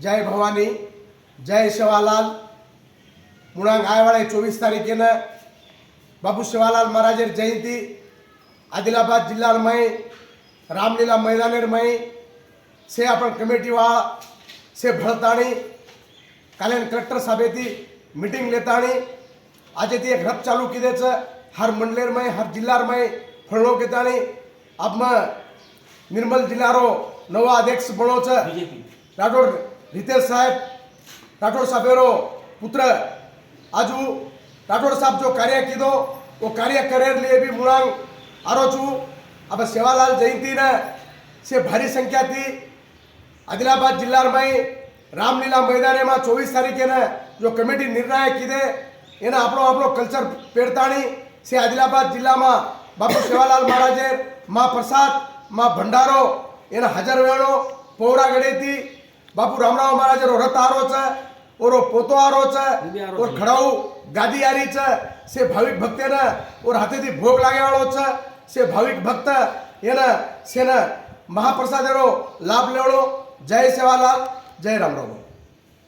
जय भवानी जय सेवालाल मुळांग आयवाळे 24 तारीखेनं बाबू सेवालाल महाराजर जयंती आदिलाबाद जिला में रामलीला मैदानेर में से अपन कमेटी वाला से भरताणी कालेन कलेक्टर साहेबी मीटिंग लेताणी आज ती एक रथ चालू की हर मंडलेर में हर जिल्लार में फळणो घेताणी अब निर्मल जिल्लारो नवा अध्यक्ष बनो राठोड रितेश राठोड साहेबरो पुत्र आजू राठोड साहब जो कार्य कीधो वो कार्य करे लिए भी मुळांग आरो छू अब सेवालाल जयंती ने से भारी संख्या थी आदिलाबाद जिला में रामलीला मैदाने में 24 तारीखे ने जो कमेटी निर्णय कीधे एना आपणो कल्चर पेड़ताणी से आदिलाबाद जिला में बापू सेवालाल महाराजे माँ प्रसाद माँ भंडारो एना हाजर वेणो पौरा गड़े थी बापू रामराव महाराज रथ आरो च और पोतो आरो च और खड़ाऊ गादी आरी च से भाविक भक्ते न और हाथे थी भोग लागे वालो च से भाविक भक्त एना से न महाप्रसाद रो लाभ लेवड़ो जय सेवालाल जय रामराव।